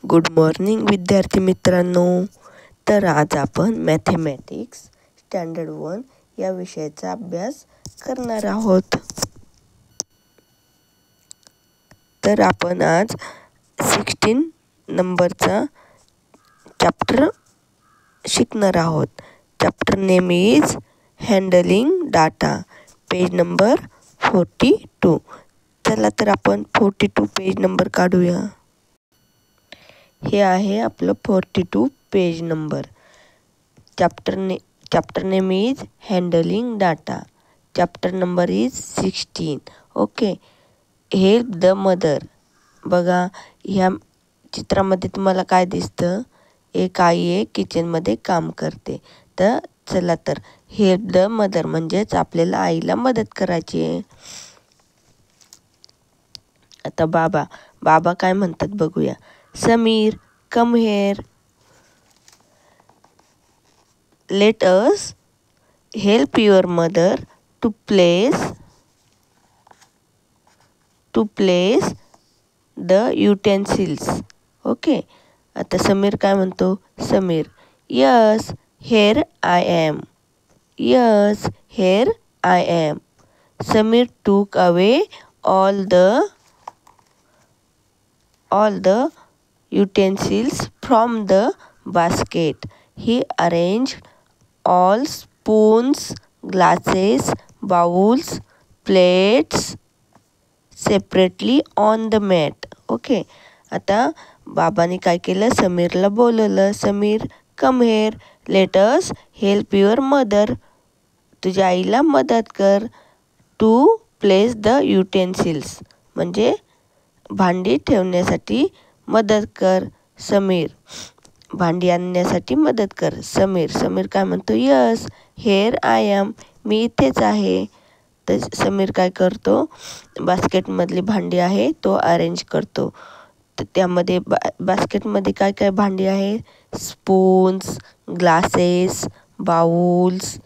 Good morning विद्यार्थी मित्रांनो. तर आज आपण मॅथेमॅटिक्स स्टँडर्ड 1 या विषयाचा अभ्यास करणार आहोत. तर आपण आज 16 नंबरचा चॅप्टर शिकणार आहोत. Chapter name is handling data, page number 42. चला तर आपण 42 पेज नंबर काढूया. हे आहे आपलं 42 page number. Chapter name is handling data. Chapter number is 16. Okay. Help the mother. बघा ह्या चित्रामध्ये तुम्हाला काय दिसतं? एक आई आहे, किचनमध्ये काम करते. तर चला तर हेल्प द मदर म्हणजेच आपल्याला आईला मदत करायची आहे. आता बाबा काय म्हणतात बघूया. Sameer, come here. Let us help your mother to place the utensils. Okay. आता समीर काय म्हणतो? Sameer, yes, here I am. Yes, here I am. Samir took away all the utensils from the basket. He arranged all spoons, glasses, bowls, plates separately on the mat. Okay. आता बाबांनी काय केलं? समीरला बोलवलं. Sameer, come here, let us help your mother. तुझ्या आईला मदत कर. टू प्लेस द युटेन्सिल्स म्हणजे भांडी ठेवण्यासाठी मदत कर. समीर, भांडी आणण्यासाठी मदत कर. समीर काय म्हणतो? Yes, here I am. मी इथेच आहे. तर समीर काय करतो? बास्केटमधली भांडी आहे तो अरेंज करतो. तर त्यामध्ये बास्केटमध्ये काय काय भांडी आहे? Spoons, glasses, bowls,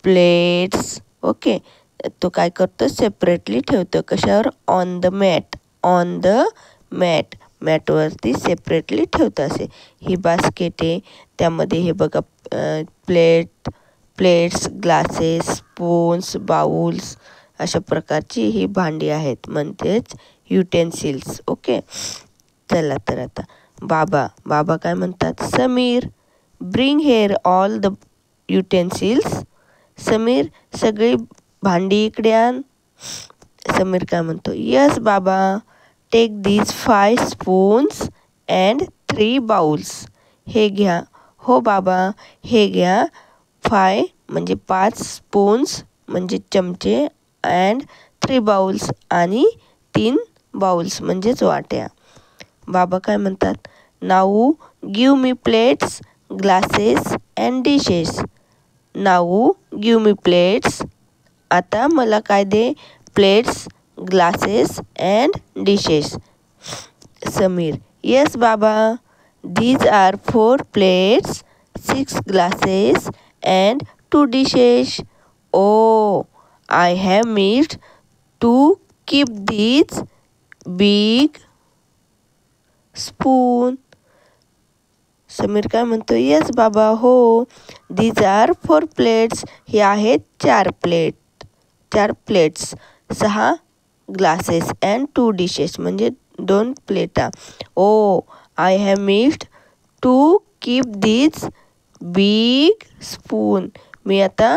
plates. Okay. तो काय करतो? सेपरेटली ठेवतो. कशावर? On the mat. मॅटवरती सेपरेटली ठेवतं असे. ही बास्केट आहे. त्यामध्ये हे बघा प्लेट्स, ग्लासेस, स्पून्स, बाउल्स अशा प्रकारची ही भांडी आहेत, म्हणजेच युटेन्सिल्स. ओके. चला तर आता बाबा काय म्हणतात? Sameer, bring here all the utensils. Sameer, सगळी भांडी इकडे आण. समीर काय म्हणतो? यस बाबा, take these 5 spoons and 3 bowls. हे घ्या. हो बाबा, हे घ्या. 5 म्हणजे 5 स्पून्स म्हणजे चमचे, अँड 3 बाउल्स आणि 3 बाउल्स म्हणजेच वाट्या. बाबा काय म्हणतात? Now give me plates, glasses and dishes. Now give me plates. आता मला काय दे? Plates, glasses and dishes. Sameer, yes बाबा, these are 4 plates, 6 glasses and 2 dishes. Oh, I have missed to keep these big spoon. Sameer काय म्हणतो? Yes बाबा, हो. these are 4 plates. हे आहेत 4 प्लेट्स, 6 ग्लासेस अँड 2 डिशेस म्हणजे 2 प्लेटा. Oh, I have missed to keep these big spoon. मी आता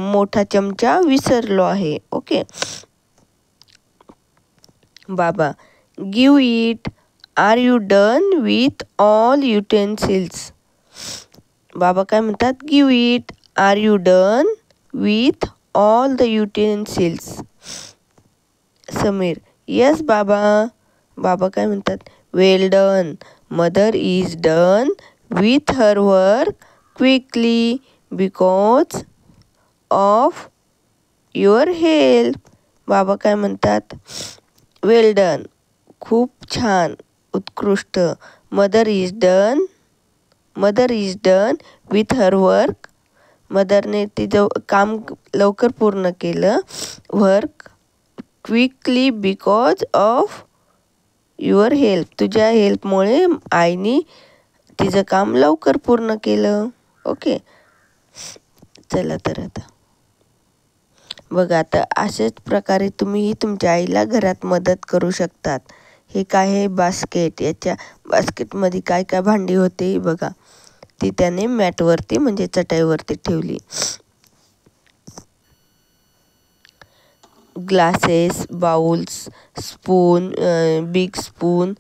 मोठा चमचा विसरलो आहे. ओके. बाबा, give it. Are you done with all utensils. बाबा काय म्हणतात? Give it. Are you done with all the utensils. Sameer, yes बाबा. बाबा काय म्हणतात? Well done. Mother is done with her work quickly because of your help. बाबा काय म्हणतात? वेल डन, खूप छान, उत्कृष्ट. Mother is done with her work. मदरने तिचं काम लवकर पूर्ण केलं. Work quickly because of your help, तुझ्या हेल्पमुळे आईने तिचं काम लवकर पूर्ण केलं. ओके, चला तर आता बघा, आता अशाच प्रकारे तुम्ही तुमच्या आईला घरात मदत करू शकतात. हे काय आहे? बास्केट. याच्या बास्केटमध्ये काय काय भांडी होते बघा, ती त्याने मॅटवरती म्हणजे चटाईवरती ठेवली. Glasses, bowls, spoon, big spoon,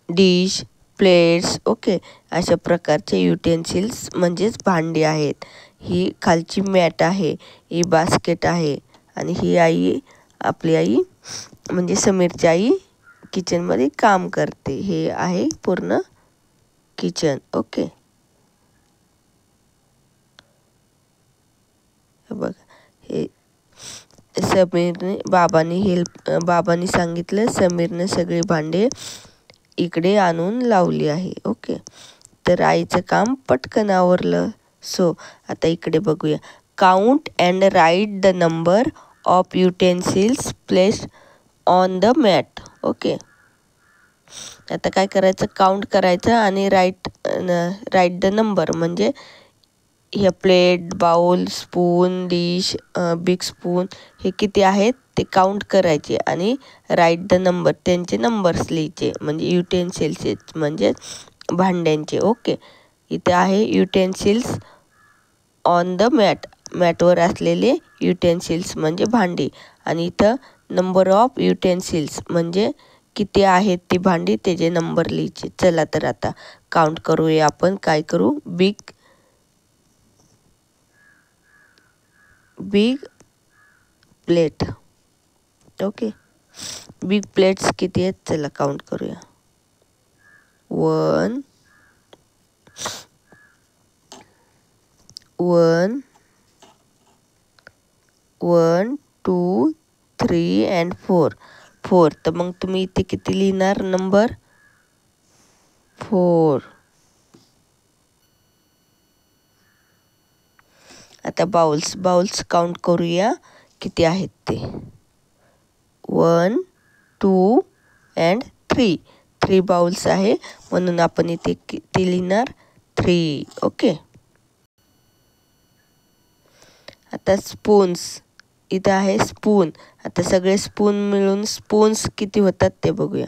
dish, plates. Okay, अशा प्रकारचे युटेन्सिल्स म्हणजेच भांडी आहेत. ही खालची मॅट आहे, ही बास्केट आहे, आणि ही आई, आपली आई म्हणजे समीरची आई किचनमध्ये काम करते. हे आहे पूर्ण किचन. ओके, बघा, हे समीरने बाबांनी सांगितलं, समीरने सगळी भांडे इकडे आणून लावली आहे. ओके, तर आईचं काम पटकन आवरलं. सो आता इकडे बघूया. Count and write the number of utensils placed on the mat. Okay, आता काय करायचं? काउंट करायचं आणि राईट द नंबर म्हणजे ह्या plate, bowl, spoon, dish, big spoon हे किती आहेत ते काउंट करायचे आणि राईट द नंबर, त्यांचे नंबर्स लिहायचे, म्हणजे युटेन्सिल्सचे म्हणजे भांड्यांचे. ओके, इथे आहे युटेन्सिल्स ऑन द मॅट, मॅटवर असलेले युटेन्सिल्स म्हणजे भांडी, आणि इथं नंबर ऑफ युटेन्सिल्स म्हणजे किती आहेत ती भांडी, त्याचे नंबर लिहायचे. चला तर आता काउंट करूया आपण. काय करू? Big plate. Okay, big plates किती आहेत? चला काउंट करूया. 1 2 3 and 4. तर मग तुम्ही इथे किती लिहिणार? नंबर 4. आता बाउल्स काउंट करूया किती आहेत ते. 1 2 and 3 बाउल्स आहे, म्हणून आपण इथे किती लिहिणार? 3. ओके, आता स्पून्स. इथं आहे स्पून. आता सगळे स्पून मिळून स्पून्स किती होतात ते बघूया.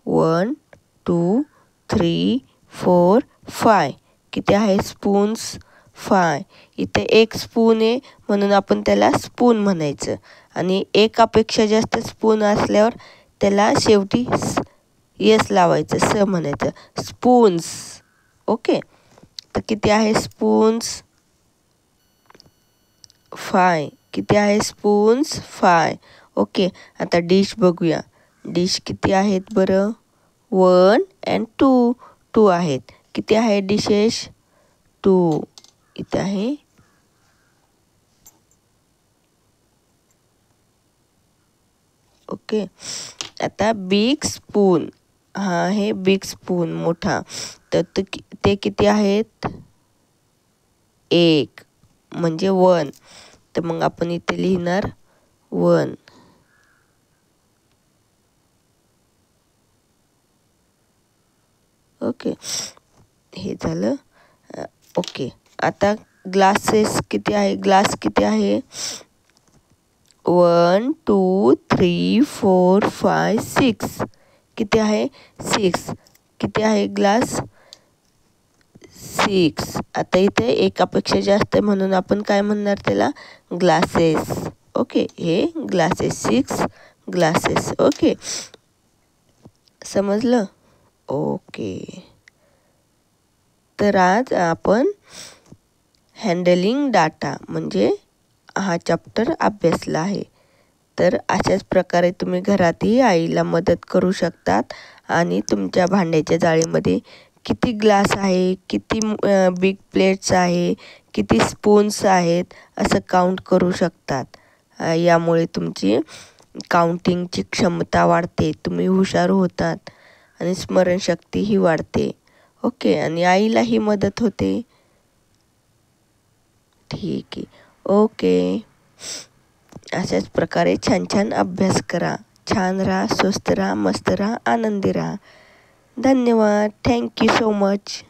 1 2 3 4 5. किती आहे स्पून्स? 5. इथे एक स्पून आहे म्हणून आपण त्याला स्पून म्हणायचं, आणि एकापेक्षा जास्त स्पून असल्यावर त्याला शेवटी यस लावायचं, स म्हणायचं, स्पून्स. ओके, तर किती आहे स्पून्स? 5. किती आहे स्पून्स? 5. ओके, आता डिश बघूया. डिश किती आहेत बरं? 1 and 2 आहेत. किती आहे डिशेस? 2. इथे आहे. ओके, आता बिग स्पून. हा आहे बिग स्पून, मोठा. तर ते किती आहेत? 1 म्हणजे 1. तर मग आपण इथे लिहिणार 1. ओके, हे झालं. ओके, आता ग्लासेस किती आहे? ग्लास किती आहे? 1 2 3 4 5 6. किती आहे? 6. किती आहे ग्लास? 6. आता इथे एकापेक्षा जास्त म्हणून आपण काय म्हणणार त्याला? ग्लासेस. ओके, हे ग्लासेस, 6 ग्लासेस. ओके, समजलं? ओके, तर आज आपण हँडलिंग डाटा म्हणजे हा चॅप्टर अभ्यासला आहे. तर अशाच प्रकारे तुम्ही घरातही आईला मदत करू शकतात, आणि तुमच्या भांड्याच्या जाळीमध्ये किती ग्लास आहे, किती बिग प्लेट्स आहे, किती स्पून्स आहेत असं काउंट करू शकतात. यामुळे तुमची काउंटिंगची क्षमता वाढते, तुम्ही हुशार होतात, आणि स्मरणशक्तीही वाढते. ओके, आणि आईलाही मदत होते. ठीक आहे. ओके, अशाच प्रकारे छान छान अभ्यास करा. छान राहा, स्वस्त राहा, मस्त राहा, आनंदी राहा. धन्यवाद. Thank you so much.